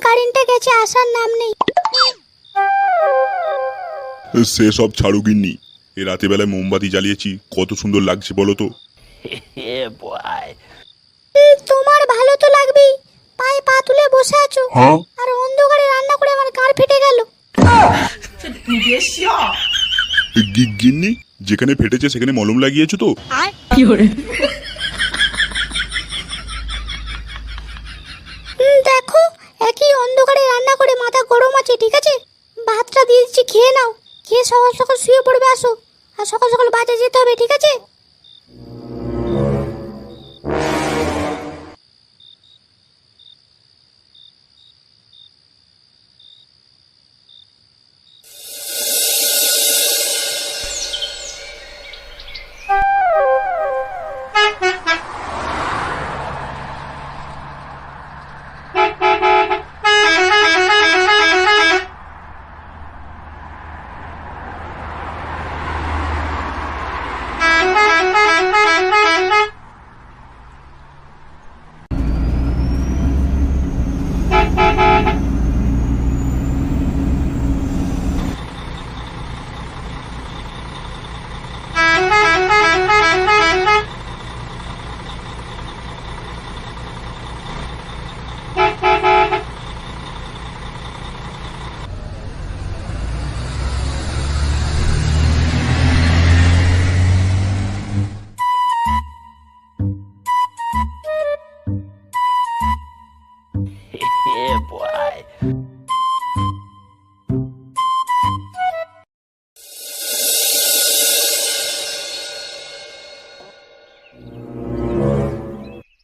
কারেন্টটা গেছে, আসার নাম নেই। সে সব ছাড়ু গিন্নি, এ রাতে বেলায় মোমবাতি জ্বালিয়েছি, কত সুন্দর লাগছে বলো তো। তোমার ভালো তো লাগবেই, পায়ে পা তুলে বসে আছো আর অন্ধকারে রান্না করে আমার গাঁড় ফেটে গেল। গিন্নি, যেখানে ফেটেছে সেখানে মলম লাগিয়েছো তো? দেখো, একই অন্ধকারে রান্না করে মাথা গরম আছে, ঠিক আছে? ভাতটা দিয়ে দিচ্ছি, খেয়ে নাও। খেয়ে সকাল সকাল শুয়ে পড়বে, আসো। আর সকাল সকাল বাজারে যেতে হবে, ঠিক আছে?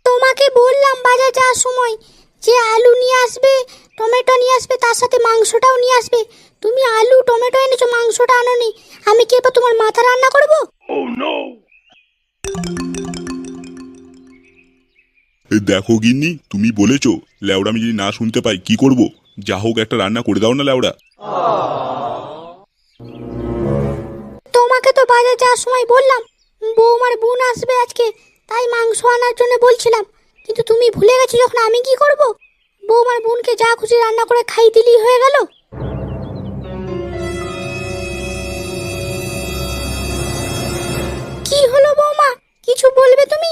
তোমাকে বললাম বাজার যাওয়ার সময় যে আলু নিয়ে আসবে, টমেটো নিয়ে আসবে, তার সাথে মাংসটাও নিয়ে আসবে। তুমি আলু টমেটো এনেছো, মাংসটা আনোনি। আমি কি এবার তোমার মাথা রান্না করব? দেখো গিন্নি, তুমি বলেছো, ল্যাওড়া আমি যদি না শুনতে পাই কি করব? যা হোক একটা রান্না করে দাও না ল্যাওড়া। তোমাকে তো বাজার যাওয়ার সময় বললাম বৌমার বোন আসবে আজকে, তাই মাংস আনার জন্য বলছিলাম। কিন্তু তুমি ভুলে গেছো যখন, আমি কি করব? বৌমার বোনকে যা খুশি রান্না করে খাই দিলেই হয়ে গেল। কি হলো বৌমা, কিছু বলবে তুমি?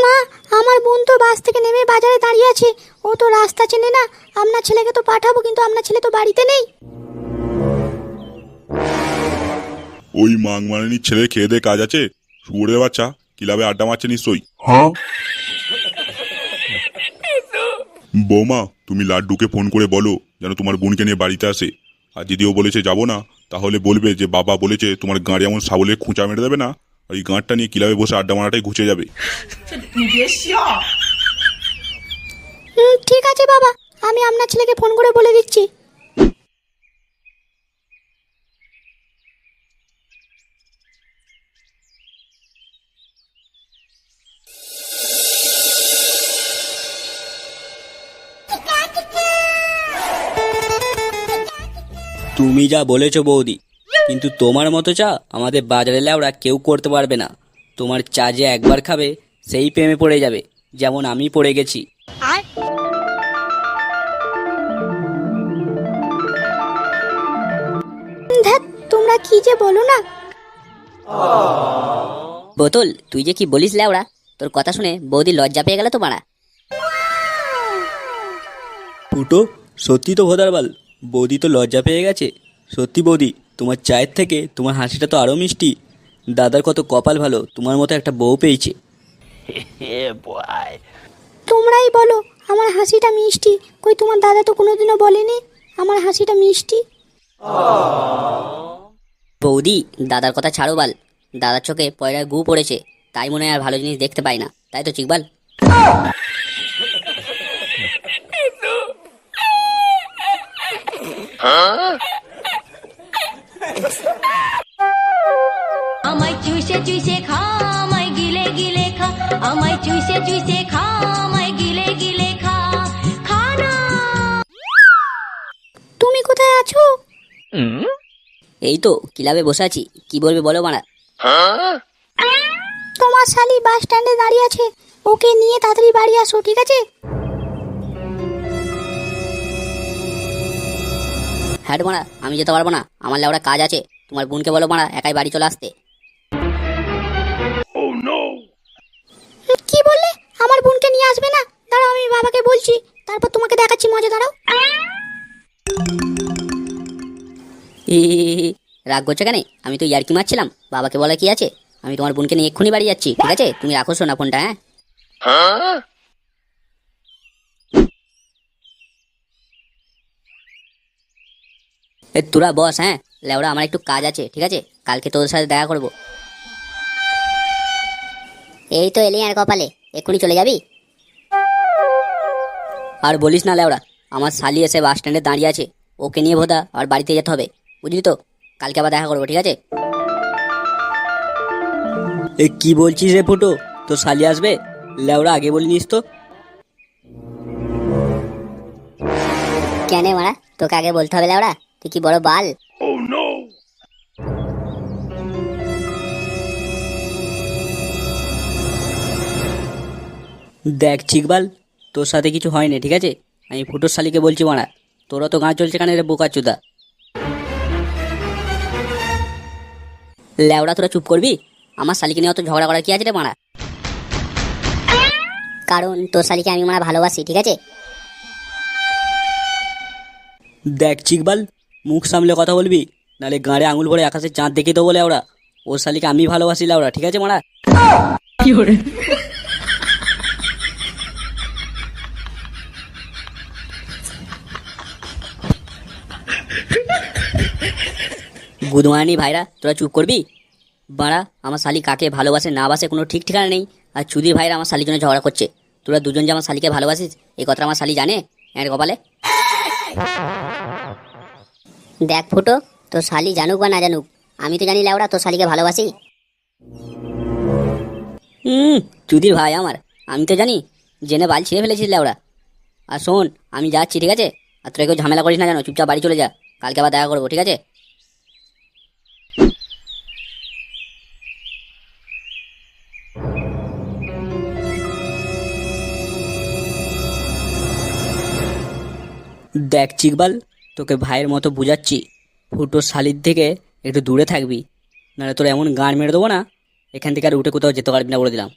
মা, আমার বোন তো বাস থেকে নেমে বাজারে দাঁড়িয়ে আছে। ও তো রাস্তা চেনে না। আপনার ছেলেকে তো পাঠাবো, কিন্তু আপনার ছেলে তো বাড়িতে নেই। ওই মাংমারানির ছেলে খেয়ে দে কাজ আছে, শুয়োরের বাচ্চা ক্লাবে আড্ডা মারছে নিশ্চয়ই। বৌমা, তুমি লাড্ডুকে ফোন করে বলো যেন তোমার বোনকে নিয়ে বাড়িতে আসে। আর যদি ও বলেছে যাবো না, তাহলে বলবে যে বাবা বলেছে তোমার গাঁড়ে এমন সাবলের খুঁচা মেরে দেবে না, ওই গাঁটটা নিয়ে ক্লাবে বসে আড্ডা মারাটাই ঘুচে যাবে। ঠিক আছে বাবা, আমি আপনার ছেলেকে ফোন করে বলে দিচ্ছি। তুমি যা বলেছো বৌদি, কিন্তু তোমার মতো চা আমাদের বাজারে লেওড়া কেউ করতে পারবে না। তোমার চা যে একবার খাবে সেই প্রেমে পড়ে যাবে, যেমন আমি পড়ে গেছি। ধ্যাৎ, তোমরা কি যে বলো না। বোতল, তুই যে কি বলিস লেওড়া, তোর কথা শুনে বৌদি লজ্জা পেয়ে গেল তো মারা। ফুটো, সত্যি তো ভোদারবাল, বৌদি তো লজ্জা পেয়ে গেছে। সত্যি বৌদি, তোমার চায়ের থেকে তোমার হাসিটা তো আরও মিষ্টি। দাদার কত কপাল ভালো, তোমার মতো একটা বউ পেয়েছে। তোমরাই বলো আমার হাসিটা মিষ্টি, কই তোমার দাদা তো কোনোদিনও বলেনি আমার হাসিটা মিষ্টি। বৌদি, দাদার কথা ছাড়ো বাল। দাদার চোখে পয়লার গু পড়েছে, তাই মনে হয় আর ভালো জিনিস দেখতে পাই না, তাই তো চিকবাল। আমায় চুষে চুষে খা, আমায় গিলে গিলে খা, আমায় চুষে চুষে খা, আমায় গিলে গিলে খা, খানা। তুমি কোথায় আছো? এই তো ক্লাবে বসে আছি, কি বলবে বলো মারা। তোমার শালি বাস স্ট্যান্ডে দাঁড়িয়ে আছে, ওকে নিয়ে তাড়াতাড়ি বাড়ি আসো, ঠিক আছে? হ্যাঁ মারা, আমি যেতে পারবো না, আমার লেওড়া কাজ আছে। তোমার বোনকে বলো মারা একাই বাড়ি চলে আসতে। কি বললে? আমার বোনকে নিয়ে আসবে না? দাঁড়াও, আমি বাবাকে বলছি, তারপর তোমাকে দেখাচ্ছি মজা। দাঁড়াও। ই, রাগ করছো কেন? আমি তো ইয়ার্কি মারছিলাম, বাবাকে বলা কি আছে। আমি তোমার বোনকে নিয়ে এক্ষুনি বাড়ি যাচ্ছি, ঠিক আছে? তুমি রাখো না ফোনটা, হ্যাঁ? এ তোরা বস, হ্যাঁ? লেওড়া আমার একটু কাজ আছে, ঠিক আছে? কালকে তোদের সাথে দেখা করবো। এই তো এলি আর কপালে, এক্ষুনি চলে যাবি? আর বলিস না লেওড়া, আমার শালি এসে বাস স্ট্যান্ডে দাঁড়িয়ে আছে, ওকে নিয়ে ভোদা আর বাড়িতে যেতে হবে, বুঝলি তো? কালকে আবার দেখা করবো, ঠিক আছে? এ কি বলছিস রে ফুটো? তো শালি আসবে? লেওরা আগে বলিনিস তো। কেন মারা, তোকে আগে বলতে হবে লেওড়া? তুই কি বড় বাল? দেখ চিকবাল, তোর সাথে কিছু হয়নি, ঠিক আছে? আমি ফুটোর শালিকে বলছি মারা, তোরা তো গাঁ চলছে কানে রে বোকা চুদা। লেওড়া তোরা চুপ করবি? আমার শালিকে নিয়ে অত ঝগড়া করার কি আছে রে মারা? কারণ তোর শালিকে আমি মারা ভালোবাসি, ঠিক আছে? দেখ চিকবাল, মুখ সামলে কথা বলবি, নাহলে গাঁড়ে আঙুল ভরে আকাশে চাঁদ দেখে তো বলে ওরা। ওর শালিকে আমি ভালোবাসি লেওড়া, ঠিক আছে মারা? গুদমানি ভাইরা, তোরা চুপ করবি? বাড়া, আমার শালি কাকে ভালোবাসে না বাসে কোনো ঠিক ঠিকানা নেই, আর চুদির ভাইরা আমার শালির জন্য ঝগড়া করছে। তোরা দুজন যে আমার শালিকে ভালোবাসিস, এই কথাটা আমার শালি জানে? এর কপালে। দেখ ফুটো, তোর শালি জানুক বা না জানুক, আমি তো জানি লেওড়া তোর শালিকে ভালোবাসি। চুদির ভাই আমার, আমি তো জানি, জেনে বাল ছিঁড়ে ফেলেছিস লেওড়া। আর শোন, আমি যাচ্ছি, ঠিক আছে? আর তোরা কেউ ঝামেলা করিস না জানো, চুপচাপ বাড়ি চলে যা, কালকে আবার দেখা করবো, ঠিক আছে? দেখ চিকবাল, তোকে ভাইয়ের মতো বুঝাচ্ছি, ফুটোর শালির থেকে একটু দূরে থাকবি, নাহলে তোর এমন গান মেরে দেবো না, এখান থেকে আর উঠে কোথাও যেতে পারবি না বলে দিলাম।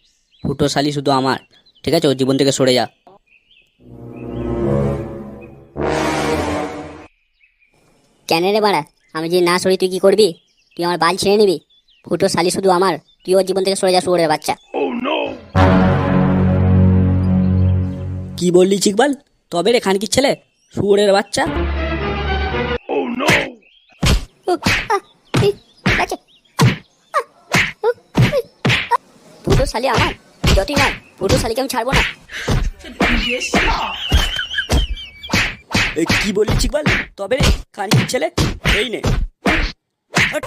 ফুটোর শালি শুধু আমার, ঠিক আছে? ওর জীবন থেকে সরে যা। কেন রে বাড়া, আমি যদি না সরি তুই কি করবি? তুই আমার বাল ছিঁড়ে নিবি? ফুটো শালি শুধু আমার, তুই ওর জীবন থেকে সরে যা, শুয়োরের বাচ্চা। কি বললি চিকবাল? তবে রে খানকির ছেলে, শুয়োরের বাচ্চা। ফুটো শালি আমার, যতই মার, ফুটো শালিকে আমি ছাড়বো না। কি বললি চিকবাল? তবে রে খানকির ছেলে, এই নে। হট।